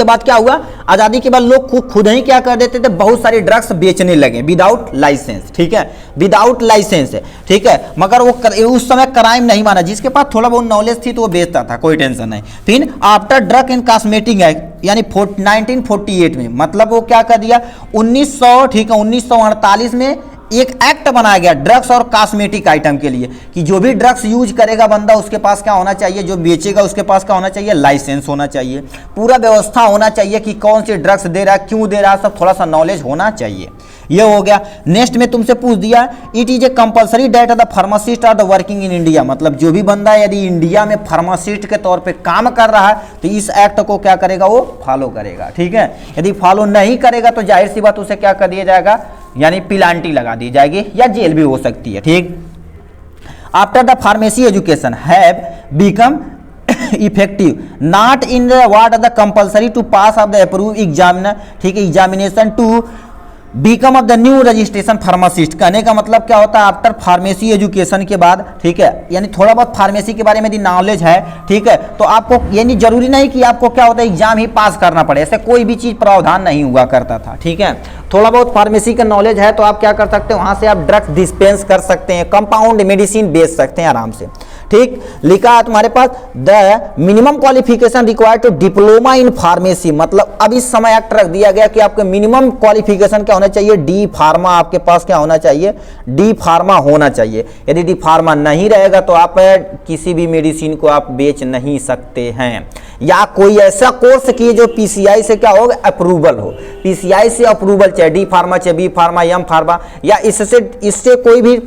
बाद क्या हुआ, आजादी के बाद लोग खुद ही क्या कर देते थे, बहुत सारे ड्रग्स बेचने लगे विदाउट लाइसेंस, ठीक है, विदाउट लाइसेंस है, ठीक है। मगर वो उस समय क्राइम नहीं माना, जिसके पास थोड़ा बहुत नॉलेज थी तो वो बेचता था, कोई टेंशन नहीं। फिर after drug and cosmetic act यानी 1948 में, मतलब वो क्या कर दिया 1900, ठीक है, 1948 में एक एक्ट बनाया गया ड्रग्स और कॉस्मेटिक आइटम के लिए, कि जो भी ड्रग्स यूज करेगा बंदा उसके पास क्या होना चाहिए, जो बेचेगा उसके पास क्या होना चाहिए, लाइसेंस होना चाहिए, पूरा व्यवस्था होना चाहिए कि कौन से ड्रग्स दे रहा है, क्यों दे रहा है, सब थोड़ा सा नॉलेज होना चाहिए। ये हो गया। नेक्स्ट में तुमसे पूछ दिया, it is a compulsory that the pharmacist are the working in India, मतलब जो भी बंदा यदि इंडिया में फार्मासिस्ट के तौर पे काम कर रहा है तो इस एक्ट को क्या करेगा, वो फॉलो करेगा, ठीक है। यदि फॉलो नहीं करेगा तो जाहिर सी बात उसे क्या कर दिया जाएगा, यानी पिलांटी लगा दी जाएगी या जेल भी हो सकती है, ठीक। After the pharmacy education have become effective not in the what the compulsory to pass of the approve examiner, ठीक है, examination to become of the new registration pharmacist. कहने का मतलब क्या होता है, आफ्टर फार्मेसी एजुकेशन के बाद, ठीक है, यानी थोड़ा बहुत फार्मेसी के बारे में यदि नॉलेज है, ठीक है, तो आपको यानी जरूरी नहीं कि आपको क्या होता है एग्जाम ही पास करना पड़े, ऐसे कोई भी चीज प्रावधान नहीं हुआ करता था, ठीक है। थोड़ा बहुत फार्मेसी का नॉलेज है तो आप क्या कर सकते हैं, वहां से आप ड्रग्स डिस्पेंस कर सकते हैं, कंपाउंड मेडिसिन बेच सकते हैं आराम से, ठीक। लिखा है तुम्हारे पास the minimum qualification required to diploma in pharmacy, मतलब अब इस समय एक्ट रख दिया गया कि आपके मिनिमम क्वालिफिकेशन क्या होना चाहिए, डी फार्मा आपके पास क्या होना चाहिए, डी फार्मा होना चाहिए। यदि डी फार्मा नहीं रहेगा तो आप किसी भी मेडिसिन को आप बेच नहीं सकते हैं। या कोई ऐसा कोर्स किए जो पीसीआई से क्या होगा, अप्रूवल हो, पीसीआई से अप्रूवल चाहे डी फार्मा चाहे बी फार्मा एम फार्मा, या इससे कोई भी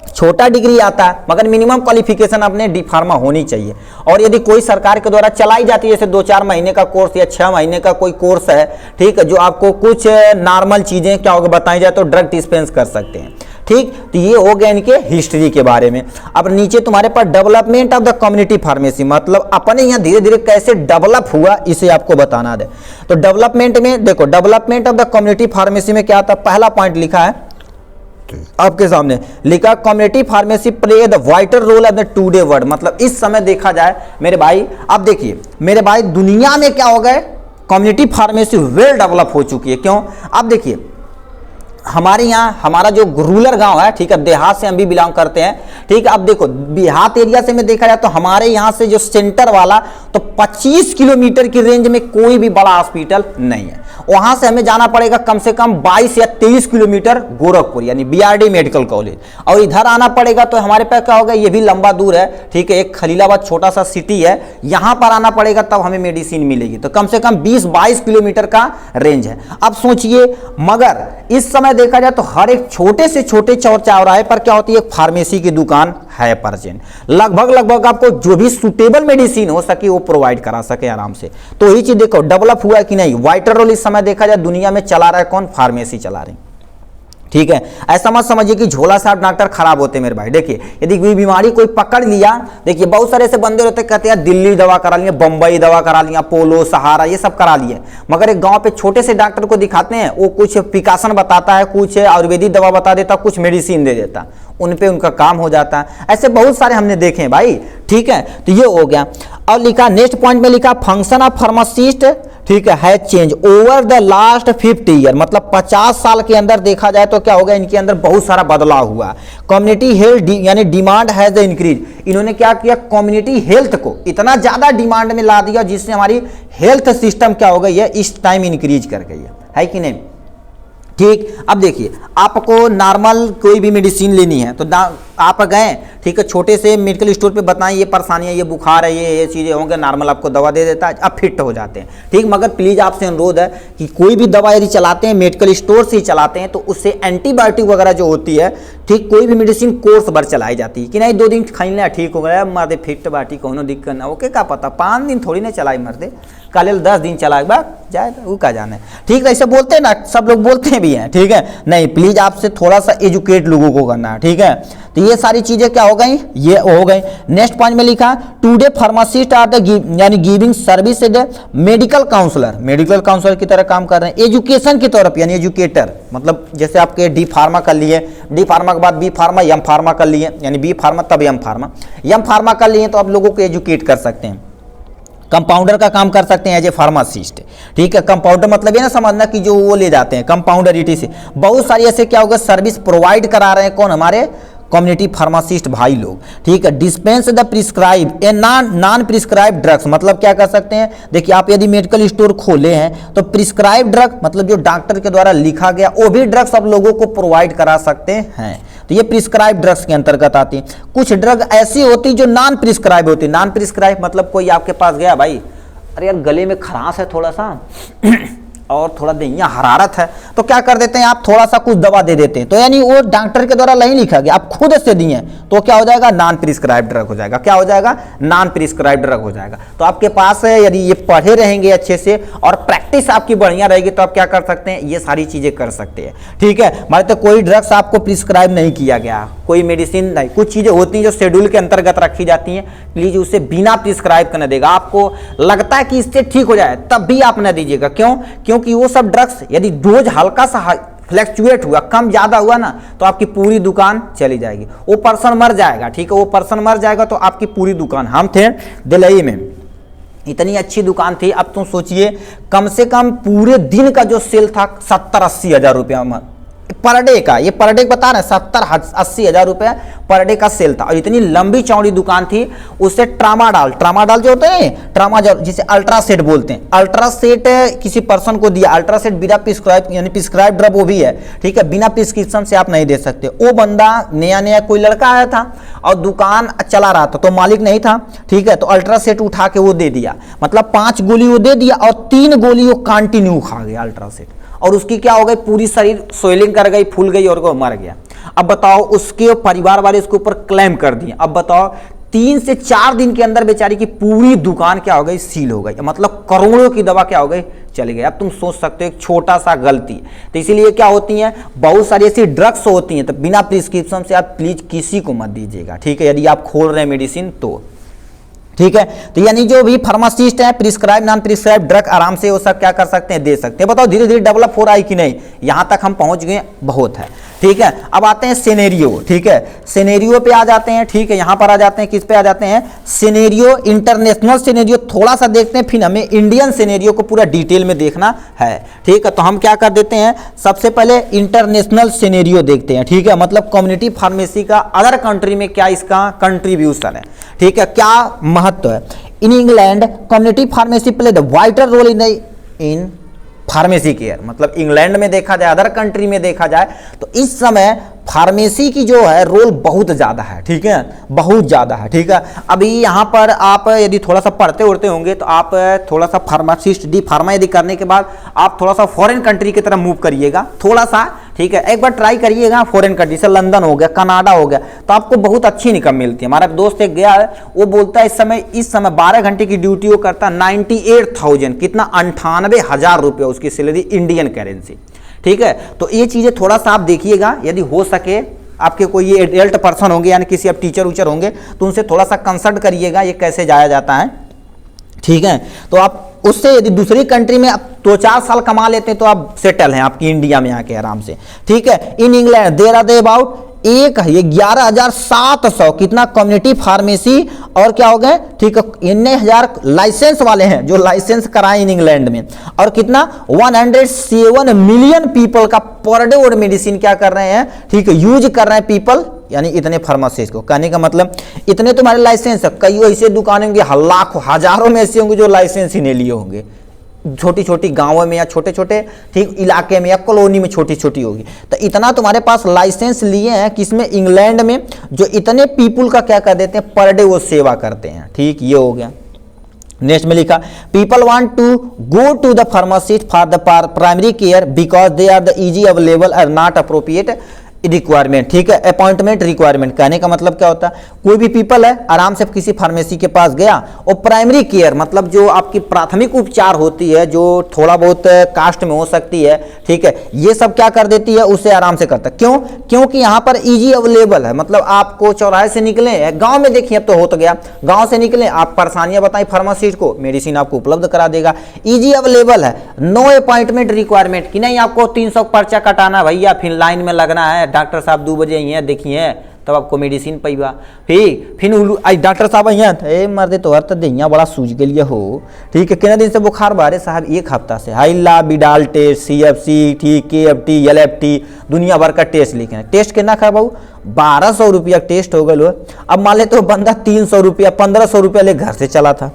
छोटा डिग्री आता है, मगर मिनिमम क्वालिफिकेशन अपने डी फार्मा होनी चाहिए। और यदि कोई सरकार के द्वारा चलाई जाती है, जैसे 2-4 महीने का कोर्स या 6 महीने का कोई कोर्स है, ठीक है, जो आपको कुछ नॉर्मल चीजें क्या होगा बताई जाए तो ड्रग डिस्पेंस कर सकते हैं, ठीक। तो ये हो गया इनके हिस्ट्री के बारे में। अब नीचे तुम्हारे पास development of the community pharmacy, मतलब अपने यहाँ धीरे धीरे कैसे डेवलप हुआ इसे आपको बताना है। तो डेवलपमेंट में देखो, development of the community pharmacy में क्या था, पहला पॉइंट लिखा है आपके सामने, लिखा community pharmacy play the vital role of the today world. मतलब इस समय देखा जाए मेरे भाई, अब देखिए मेरे भाई, दुनिया में क्या हो गए, कम्युनिटी फार्मेसी वेल डेवलप हो चुकी है। क्यों, अब देखिए हमारे यहाँ, हमारा जो रूरल गांव है, ठीक है, देहात से हम भी बिलोंग करते हैं, ठीक है। अब देखो देहात एरिया से में देखा जाए तो हमारे यहाँ से जो सेंटर वाला, तो 25 किलोमीटर की रेंज में कोई भी बड़ा हॉस्पिटल नहीं है। वहां से हमें जाना पड़ेगा कम से कम 22 या 23 किलोमीटर गोरखपुर यानी बीआरडी मेडिकल कॉलेज, और इधर आना पड़ेगा तो हमारे पास क्या होगा, ये भी लंबा दूर है, ठीक है। एक खलीलाबाद छोटा सा सिटी है, यहां पर आना पड़ेगा तब हमें मेडिसिन मिलेगी, तो कम से कम 20-22 किलोमीटर का रेंज है। अब सोचिए, मगर इस समय देखा जाए तो हर एक छोटे से छोटे चौर चौराहे पर क्या होती है, एक फार्मेसी की दुकान है परसेंट, लगभग आपको जो भी सुटेबल मेडिसिन हो सके वो प्रोवाइड करा सके आराम से। तो ये चीज देखो डेवलप हुआ है कि नहीं। वाइटल रोल इस समय देखा जाए दुनिया में चला रहा है कौन, फार्मेसी चला रही, ठीक है। ऐसा मत समझिए कि झोला साहब डॉक्टर खराब होते मेरे भाई। देखिए यदि कोई बीमारी कोई पकड़ लिया, देखिए बहुत सारे ऐसे बंदे रहते कहते हैं दिल्ली दवा करा लिया, बंबई दवा करा लिया, पोलो सहारा ये सब करा लिए, मगर एक गांव पे छोटे से डॉक्टर को दिखाते हैं, वो कुछ पिकासन बताता है, कुछ आयुर्वेदिक दवा बता देता, कुछ मेडिसिन दे देता, उन पे उनका काम हो जाता है। ऐसे बहुत सारे हमने देखे हैं भाई, ठीक है। तो ये हो गया। और लिखा नेक्स्ट पॉइंट में लिखा फंक्शन ऑफ फार्मासिस्ट, ठीक है change over the last 50 year, मतलब 50 साल के अंदर देखा जाए तो क्या होगा, इनके अंदर बहुत सारा बदलाव हुआ। कम्युनिटी हेल्थ यानी डिमांड हैज इंक्रीज, इन्होंने क्या किया, कम्युनिटी हेल्थ को इतना ज्यादा डिमांड में ला दिया जिससे हमारी हेल्थ सिस्टम क्या हो गई है, इस टाइम इंक्रीज कर गई है कि नहीं, ठीक। अब देखिए आपको नॉर्मल कोई भी मेडिसिन लेनी है तो आप गए, ठीक है, छोटे से मेडिकल स्टोर पे बताएं ये परेशानी है, ये बुखार है, ये चीज़ें होंगे, नॉर्मल आपको दवा दे देता है, आप फिट हो जाते हैं, ठीक। मगर प्लीज़ आपसे अनुरोध है कि कोई भी दवा यदि चलाते हैं मेडिकल स्टोर से ही चलाते हैं तो उससे एंटीबायोटिक वगैरह जो होती है, ठीक, कोई भी मेडिसिन कोर्स भर चलाई जाती है कि नहीं 2 दिन खाई ले ठीक हो गया मर्दे फिट बाटी कोनो दिक्कत ना, ओके क्या पता 5 दिन थोड़ी ना चलाई मर्दे, कल 10 दिन चला जाए वो क्या जाने, ठीक है। ऐसे बोलते हैं ना, सब लोग बोलते भी हैं, ठीक है। नहीं प्लीज आपसे थोड़ा सा एजुकेट लोगों को करना है, ठीक है। तो ये सारी चीजें क्या हो गई, ये हो गई। नेक्स्ट पॉइंट में लिखा टुडे फार्मासिस्ट आर द यानी giving service medical counsellor, medical counsellor की तरह काम कर रहे हैं। एजुकेशन की तरफ यानी एजुकेटर, मतलब जैसे आपके डी फार्मा कर लिए, डी फार्मा के बाद बी फार्मा एम फार्मा कर लिए, यानी बी फार्मा तब एम फार्मा कर लिए तो आप लोगों को एजुकेट कर सकते हैं। कंपाउंडर का काम कर सकते हैं एज ए फार्मासिस्ट, ठीक है। कंपाउंडर मतलब ये ना समझना कि जो वो ले जाते हैं कंपाउंडर इटी से, बहुत सारी ऐसे क्या होगा सर्विस प्रोवाइड करा रहे हैं कौन, हमारे कम्युनिटी फार्मासिस्ट भाई लोग, ठीक है। Dispense the prescribe a non prescribe drugs, मतलब क्या कर सकते हैं, देखिए आप यदि मेडिकल स्टोर खोले हैं तो प्रिस्क्राइब ड्रग मतलब जो डॉक्टर के द्वारा लिखा गया वो भी ड्रग्स आप लोगों को प्रोवाइड करा सकते हैं, तो ये प्रिस्क्राइब ड्रग्स के अंतर्गत आती है। कुछ ड्रग ऐसी होती जो नॉन प्रिस्क्राइब होती, नॉन प्रिस्क्राइब मतलब कोई आपके पास गया भाई, अरे यार गले में खराश है थोड़ा सा और थोड़ा दहिया हरारत है, तो क्या कर देते हैं आप थोड़ा सा कुछ दवा दे देते हैं, तो यानी वो डॉक्टर के द्वारा नहीं लिखा गया, आप खुद से दिए तो क्या हो जाएगा, नॉन प्रिस्क्राइब ड्रग हो जाएगा। क्या हो जाएगा, नॉन प्रिस्क्राइब ड्रग हो जाएगा। तो आपके पास यदि ये पढ़े रहेंगे अच्छे से और प्रैक्टिस आपकी बढ़िया रहेगी तो आप क्या कर सकते हैं, ये सारी चीजें कर सकते हैं, ठीक है। मान तो कोई ड्रग्स आपको प्रिस्क्राइब नहीं किया गया, कोई मेडिसिन नहीं, कुछ चीजें होती हैं जो शेड्यूल के अंतर्गत रखी जाती हैं, प्लीज उसे बिना प्रिस्क्राइब करने देगा। आपको लगता है कि इससे ठीक हो जाए तब भी आप न दीजिएगा, क्यों, क्योंकि वो सब ड्रग्स यदि डोज हल्का सा फ्लैक्चुएट हुआ, कम ज्यादा हुआ ना, तो आपकी पूरी दुकान चली जाएगी, वो पर्सन मर जाएगा, ठीक है। वो पर्सन मर जाएगा तो आपकी पूरी दुकान, हम थे दिल्ली में, इतनी अच्छी दुकान थी, अब तुम सोचिए कम से कम पूरे दिन का जो सेल था 70-80 हज़ार रुपया पर डे का, ये पर डे बता रहे हैं 70-80 हज़ार रुपया पर डे का सेल था। और इतनी लंबी चौड़ी दुकान थी, उससे ट्रामाडॉल जो होते हैं ट्रामाडॉल जिसे अल्ट्रासेट बोलते हैं, अल्ट्रासेट किसी पर्सन को दिया, अल्ट्रासेट बिना प्रिस्क्राइब यानी प्रिस्क्राइब ड्रग वो भी है, ठीक है, बिना प्रिस्क्रिप्शन से आप नहीं दे सकते। वो बंदा नया कोई लड़का आया था और दुकान चला रहा था तो मालिक नहीं था, ठीक है, तो अल्ट्रासेट उठा के वो दे दिया, मतलब 5 गोली वो दे दिया और 3 गोली वो कंटिन्यू खा गया अल्ट्रासेट, और उसकी क्या हो गई, पूरी शरीर स्वेलिंग कर गई, फूल गई और वो मर गया। अब बताओ उसके परिवार वाले उसके ऊपर क्लेम कर दिए। अब बताओ 3 से 4 दिन के अंदर बेचारी की पूरी दुकान क्या हो गई, सील हो गई, मतलब करोड़ों की दवा क्या हो गई, चली गई। अब तुम सोच सकते हो एक छोटा सा गलती, तो इसीलिए क्या होती हैं, बहुत सारी ऐसी ड्रग्स होती हैं, तो बिना प्रिस्क्रिप्शन से आप प्लीज किसी को मत दीजिएगा, ठीक है, यदि आप खोल रहे हैं मेडिसिन तो, ठीक है। तो यानी जो भी फार्मासिस्ट है, प्रिस्क्राइब नॉन प्रिस्क्राइब ड्रग आराम से वो सब क्या कर सकते हैं, दे सकते हैं। बताओ धीरे धीरे डेवलप हो रहा है कि नहीं, यहां तक हम पहुंच गए, बहुत है, ठीक है। अब आते हैं सिनेरियो, ठीक है, सिनेरियो पे आ जाते हैं, ठीक है, यहां पर आ जाते हैं, किस पे आ जाते हैं, सिनेरियो, इंटरनेशनल सिनेरियो थोड़ा सा देखते हैं, फिर हमें इंडियन सिनेरियो को पूरा डिटेल में देखना है, ठीक है। तो हम क्या कर देते हैं, सबसे पहले इंटरनेशनल सिनेरियो देखते हैं, ठीक है, मतलब कम्युनिटी फार्मेसी का अदर कंट्री में क्या इसका कंट्रीब्यूशन है, ठीक है, क्या महत्व है। In England community pharmacy play the vital role in pharmacy care, मतलब इंग्लैंड में देखा जाए, अदर कंट्री में देखा जाए तो इस समय फार्मेसी की जो है रोल बहुत ज़्यादा है, ठीक है, बहुत ज़्यादा है, ठीक है। अभी यहाँ पर आप यदि थोड़ा सा पढ़ते उड़ते होंगे तो आप थोड़ा सा फार्मासिस्ट डी फार्मा यदि करने के बाद आप थोड़ा सा फॉरेन कंट्री की तरफ मूव करिएगा, थोड़ा सा, ठीक है, एक बार ट्राई करिएगा फॉरेन कंट्री, जैसे लंदन हो गया, कनाडा हो गया, तो आपको बहुत अच्छी इनकम मिलती है। हमारा दोस्त एक गया है, वो बोलता है इस समय 12 घंटे की ड्यूटी वो करता है, 98,000, कितना, 98,000 रुपये उसकी सैलरी इंडियन करेंसी, ठीक है। तो ये चीज़ें थोड़ा सा आप देखिएगा, यदि हो सके आपके कोई ये एडल्ट पर्सन होंगे यानी किसी आप टीचर उचर होंगे तो उनसे थोड़ा सा कंसल्ट करिएगा ये कैसे जाया जाता है, ठीक है। तो आप उससे यदि दूसरी कंट्री में आप 2-4 साल कमा लेते हैं तो आप सेटल हैं आपकी इंडिया में आके आराम से, ठीक है। In England there are they about 11,700 कितना कम्युनिटी फार्मेसी और क्या हो गए, ठीक है, 9,000 लाइसेंस वाले हैं जो लाइसेंस कराए इन इंग्लैंड में, और कितना 107 मिलियन पीपल का पर डे और मेडिसिन क्या कर रहे हैं, ठीक है, यूज कर रहे हैं पीपल, यानी इतने फार्मासिस्ट को, कहने का मतलब इतने तुम्हारे लाइसेंस है, कई ऐसे दुकानें होंगी, लाखों हजारों में ऐसे होंगे जो लाइसेंस ही नहीं लिए होंगे, छोटी छोटी गांवों में या छोटे छोटे, ठीक, इलाके में या कॉलोनी में छोटी छोटी होगी, तो इतना तुम्हारे पास लाइसेंस लिए हैं किसमें, इंग्लैंड में, जो इतने पीपुल का क्या कर देते हैं, पर डे वो सेवा करते हैं, ठीक, ये हो गया। नेक्स्ट में लिखा people want to go to the pharmacist for the primary care because they are the easy available are not appropriate requirement, ठीक है, अपॉइंटमेंट रिक्वायरमेंट, कहने का मतलब क्या होता है, कोई भी पीपल है आराम से किसी फार्मेसी के पास गया, और प्राइमरी केयर मतलब जो आपकी प्राथमिक उपचार होती है जो थोड़ा बहुत कास्ट में हो सकती है, ठीक है, ये सब क्या कर देती है, उसे आराम से करता है। क्यों, क्योंकि यहाँ पर इजी अवेलेबल है, मतलब आपको चौराहे से निकले, गाँव में देखिए अब तो हो तो गया, गाँव से निकले आप परेशानियां बताएं फार्मासिस्ट को, मेडिसिन आपको उपलब्ध करा देगा, इजी अवेलेबल है, नो अपॉइंटमेंट रिक्वायरमेंट कि नहीं आपको 300 पर्चा कटाना भैया, फिर लाइन में लगना है, डॉक्टर साहब 2 बजे ही हैं देखिए तब आपको मेडिसिन पैबा, फिर डॉक्टर साहब यहाँ मर दे तो हर दहिया बड़ा सूझ के लिए हो, ठीक है, कितना दिन से बुखार बारे साहब, 1 हफ्ता से, हाइला बिडाल टेस्ट, CFC, ठीक, KFT, LFT, दुनिया भर का टेस्ट लिखे हैं, टेस्ट कितना खा बाबू, 1200 रुपया टेस्ट हो गए। अब मान ले तो बंदा 300 रुपया 1500 रुपया ले घर से चला था,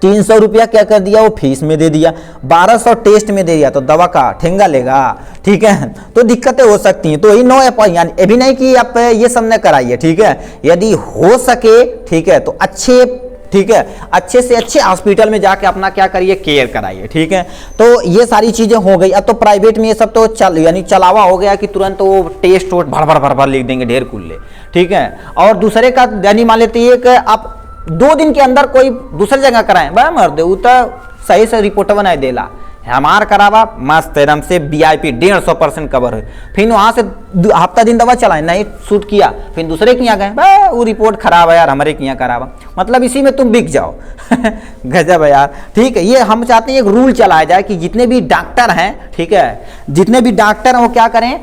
300 रुपया क्या कर दिया वो फीस में दे दिया, 1200 टेस्ट में दे दिया, तो दवा का ठेंगा लेगा, ठीक है, तो दिक्कतें हो सकती हैं। तो नो यानी ये भी नहीं कि आप ये सब न कराइए, ठीक है, यदि हो सके, ठीक है, तो अच्छे, ठीक है, अच्छे से अच्छे हॉस्पिटल में जाके अपना क्या करिए, केयर कराइए, ठीक है। तो ये सारी चीजें हो गई। अब तो प्राइवेट में ये सब तो यानी चलावा हो गया कि तुरंत वो टेस्ट भर भर लिख देंगे ढेर कुल्ले, ठीक है, और दूसरे का यानी मान लेते हैं कि आप 2 दिन के अंदर कोई दूसरी जगह कराएं, वह मर दे वो तो सही से रिपोर्ट बनाए देला, हमार करावा मस्त एकदम से VIP 150% कवर है, फिर वहाँ से हफ्ता दिन दवा चलाए नहीं सूट किया, फिर दूसरे के यहाँ गए वो रिपोर्ट खराब है यार, हमारे के यहाँ करावा, मतलब इसी में तुम बिक जाओ गजब है यार, ठीक है। ये हम चाहते हैं एक रूल चलाया जाए कि जितने भी डॉक्टर हैं, ठीक है, जितने भी डॉक्टर हैं वो क्या करें,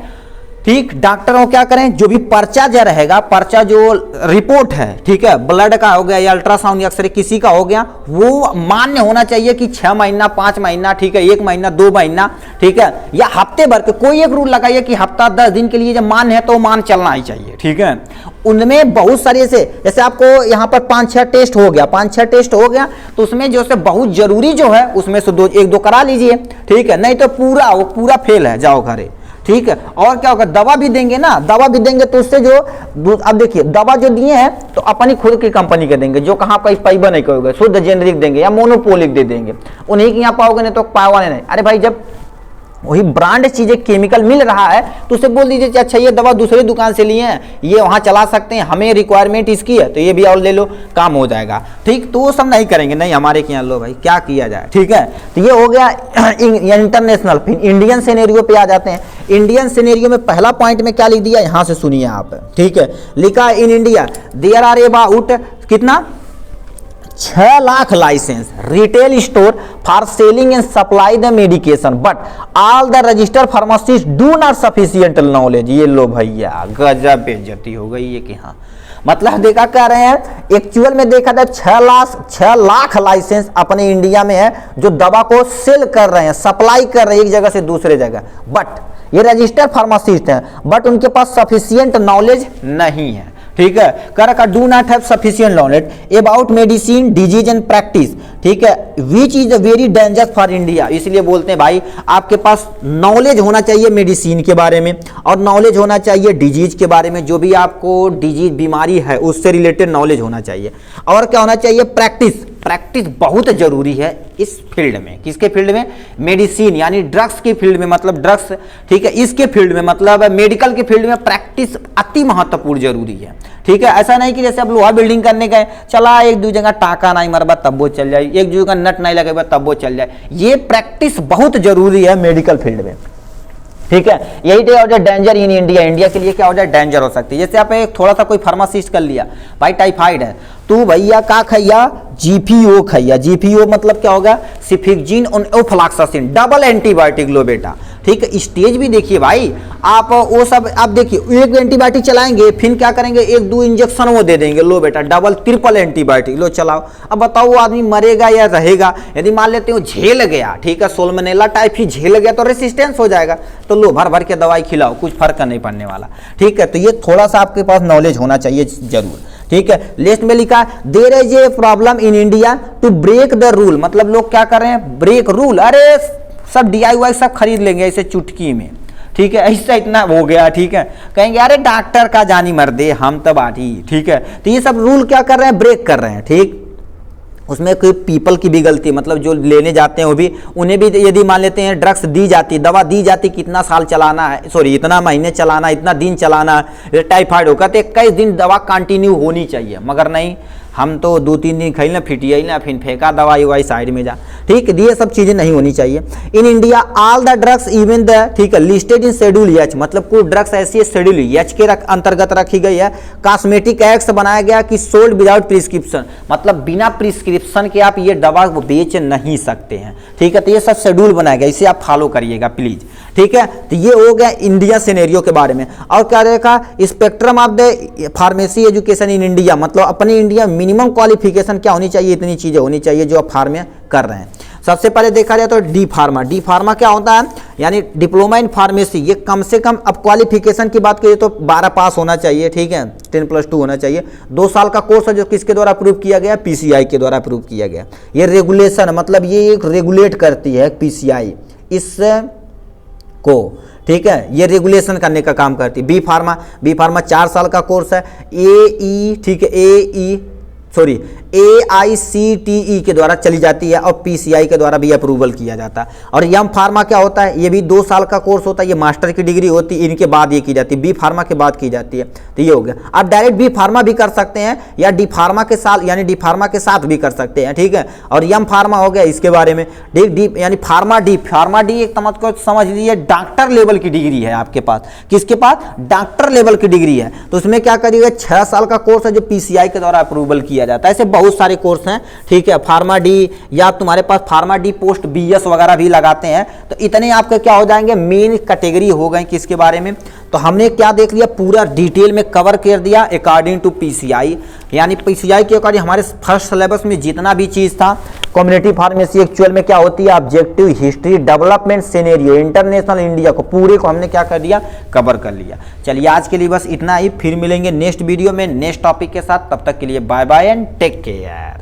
ठीक, डॉक्टरों क्या करें, जो भी पर्चा जो रहेगा, पर्चा जो रिपोर्ट है, ठीक है, ब्लड का हो गया या अल्ट्रासाउंड या एक्सरे किसी का हो गया, वो मान्य होना चाहिए कि 6 महीना 5 महीना, ठीक है, 1 महीना 2 महीना, ठीक है, या हफ्ते भर के, कोई एक रूल लगाइए कि हफ्ता 10 दिन के लिए जब मान्य है तो मान चलना ही चाहिए, ठीक है। उनमें बहुत सारे जैसे आपको यहाँ पर 5-6 टेस्ट हो गया, 5-6 टेस्ट हो गया, तो उसमें जो से बहुत जरूरी जो है उसमें से 1-2 करा लीजिए, ठीक है, नहीं तो पूरा वो पूरा फेल है, जाओ घरे, ठीक है। और क्या होगा, दवा भी देंगे ना, दवा भी देंगे तो उससे जो अब देखिए दवा जो दिए हैं तो अपनी खुद की कंपनी के देंगे, जो कहाँ पर पैबा नहीं करोगे, शुद्ध जेनरिक देंगे या मोनोपोलिक दे देंगे, उन्हीं के यहाँ पाओगे, नहीं तो पाओगे नहीं। अरे भाई जब वही ब्रांड चीजें केमिकल मिल रहा है तो उसे बोल दीजिए अच्छा ये दवा दूसरी दुकान से लिए हैं, ये वहां चला सकते हैं, हमें रिक्वायरमेंट इसकी है तो ये भी और ले लो, काम हो जाएगा। ठीक, तो वो सब नहीं करेंगे, नहीं हमारे के यहाँ लो भाई क्या किया जाए। ठीक है, तो ये हो गया इंटरनेशनल। फिर इंडियन सिनेरियो पे आ जाते हैं। इंडियन सिनेरियो में पहला पॉइंट में क्या लिख दिया, यहां से सुनिए आप। ठीक है, लिखा in India there are about कितना 6 lakh licence retail store for selling and supply the medication but all the registered pharmacist do not sufficient knowledge. ये लो भैया गजब बेइज्जती हो गई ये कि हाँ, मतलब देखा कह रहे हैं एक्चुअल में देखा था 6 लाख लाइसेंस अपने इंडिया में है जो दवा को सेल कर रहे हैं, सप्लाई कर रहे हैं एक जगह से दूसरे जगह, बट ये रजिस्टर्ड फार्मासिस्ट हैं बट उनके पास सफिशिएंट नॉलेज नहीं है। ठीक है, कर do not have sufficient knowledge about medicine disease and practice. ठीक है, which is very dangerous for India. इसलिए बोलते हैं भाई आपके पास नॉलेज होना चाहिए मेडिसिन के बारे में और नॉलेज होना चाहिए डिजीज के बारे में, जो भी आपको डिजीज बीमारी है उससे रिलेटेड नॉलेज होना चाहिए। और क्या होना चाहिए, प्रैक्टिस। प्रैक्टिस बहुत जरूरी है इस फील्ड में। किसके फील्ड में, मेडिसिन यानी ड्रग्स की फील्ड में, मतलब ड्रग्स, ठीक है, इसके फील्ड में मतलब मेडिकल के फील्ड में प्रैक्टिस अति महत्वपूर्ण जरूरी है। ठीक है, ऐसा नहीं कि जैसे अब लोहा बिल्डिंग करने गए, चला एक दो जगह टाका नहीं मरबा तब वो चल जाए, एक जगह नट नहीं लगेगा तब वो चल जाए। ये प्रैक्टिस बहुत जरूरी है मेडिकल फील्ड में। ठीक है, यही हो जाए डेंजर इन इंडिया। इंडिया के लिए क्या हो जाए, डेंजर हो सकती है। जैसे आप एक थोड़ा सा कोई फार्मासिस्ट कर लिया, भाई टाइफाइड है तो भैया का खैया, जीपीओ खैया। जीपीओ मतलब क्या होगा, सिफिक्जिन और ओफ्लॉक्सासिन, डबल एंटीबायोटिक लो बेटा। ठीक है, स्टेज भी देखिए भाई आप, वो सब आप देखिए एक एंटीबायोटिक चलाएंगे फिर क्या करेंगे, एक दो इंजेक्शन वो दे देंगे, लो बेटा डबल ट्रिपल एंटीबायोटिक लो चलाओ। अब बताओ वो आदमी मरेगा या रहेगा। यदि मान लेते हो झेल गया, ठीक है, सोलमनेला टाइप ही झेल गया तो रेसिस्टेंस हो जाएगा, तो लो भर भर के दवाई खिलाओ, कुछ फर्क नहीं पड़ने वाला। ठीक है, तो ये थोड़ा सा आपके पास नॉलेज होना चाहिए जरूर। ठीक है, लिस्ट में लिखा there is a problem in India to break the rule. मतलब लोग क्या कर रहे हैं, ब्रेक रूल। अरे सब DIY सब खरीद लेंगे ऐसे चुटकी में। ठीक है, ऐसा इतना हो गया। ठीक है, कहेंगे अरे डॉक्टर का जानी मर्दे हम तो बाटी। ठीक है, तो ये सब रूल क्या कर रहे हैं, ब्रेक कर रहे हैं। ठीक, उसमें कोई पीपल की भी गलती, मतलब जो लेने जाते हैं वो भी, उन्हें भी यदि मान लेते हैं ड्रग्स दी जाती, दवा दी जाती, कितना साल चलाना है, सॉरी इतना महीने चलाना, इतना दिन चलाना है, टाइफाइड होगा तो 21 दिन दवा कंटिन्यू होनी चाहिए, मगर नहीं, हम तो 2-3 दिन खाई ना फिटियाई ना फिर फेंका दवाई वाई साइड में जा। ठीक, ये सब चीजें नहीं होनी चाहिए। In India all the drugs even the, ठीक है, लिस्टेड इन शेड्यूल एच, मतलब कोई ड्रग्स ऐसी है शेड्यूल एच के अंतर्गत रखी गई है। कॉस्मेटिक एक्ट्स बनाया गया कि सोल्ड विदाउट प्रिस्क्रिप्शन, मतलब बिना प्रिस्क्रिप्शन के आप ये दवा बेच नहीं सकते हैं। ठीक है, तो ये सब शेड्यूल बनाया गया, इसे आप फॉलो करिएगा प्लीज। ठीक है, तो ये हो गया इंडिया सिनेरियो के बारे में। और क्या रहेगा, spectrum of the pharmacy education in India, मतलब अपनी इंडिया मिनिमम क्वालिफिकेशन क्या होनी चाहिए, इतनी चीजें होनी चाहिए जो आप फार्मा कर रहे हैं। सबसे पहले देखा जाए तो डी फार्मा। डी फार्मा क्या होता है, यानी डिप्लोमा इन फार्मेसी। ये कम से कम, अब क्वालिफिकेशन की बात करिए तो 12 पास होना चाहिए। ठीक है, 10+2 होना चाहिए। 2 साल का कोर्स है जो किसके द्वारा अप्रूव किया गया, PCI के द्वारा अप्रूव किया गया। ये रेगुलेशन, मतलब ये एक रेगुलेट करती है PCI इस को। ठीक है, ये रेगुलेशन करने का काम करती है। बी फार्मा 4 साल का कोर्स है। ठीक है, AICTE के द्वारा चली जाती है और PCI के द्वारा भी अप्रूवल किया जाता है। और यम फार्मा क्या होता है, ये भी 2 साल का कोर्स होता है, ये मास्टर की डिग्री होती है, इनके बाद ये की जाती है, बी फार्मा के बाद की जाती है। तो ये हो गया। आप डायरेक्ट बी फार्मा भी कर सकते हैं या डी फार्मा के साथ, यानी डी फार्मा के साथ भी कर सकते हैं। ठीक है, और यम फार्मा हो गया इसके बारे में। डी यानी फार्मा डी एक समझ लीजिए डॉक्टर लेवल की डिग्री है आपके पास। किसके पास, डॉक्टर लेवल की डिग्री है। तो उसमें क्या करिएगा, 6 साल का कोर्स है जो PCI के द्वारा अप्रूवल किया जाता है। ऐसे बहुत सारे कोर्स हैं। ठीक है, फार्मा डी, या तुम्हारे पास फार्मा डी पोस्ट BS वगैरह भी लगाते हैं। तो इतने आपके क्या हो जाएंगे, मेन कैटेगरी हो गए किसके बारे में। तो हमने क्या देख लिया, पूरा डिटेल में कवर कर दिया अकॉर्डिंग टू PCI, यानी PCI के अकॉर्डिंग हमारे फर्स्ट सिलेबस में जितना भी चीज था। कम्युनिटी फार्मेसी एक्चुअल में क्या होती है, objective, history, development scenario, international, India को पूरे को हमने क्या कर दिया, कवर कर लिया। चलिए आज के लिए बस इतना ही, फिर मिलेंगे नेक्स्ट वीडियो में नेक्स्ट टॉपिक के साथ। तब तक के लिए bye bye and take care.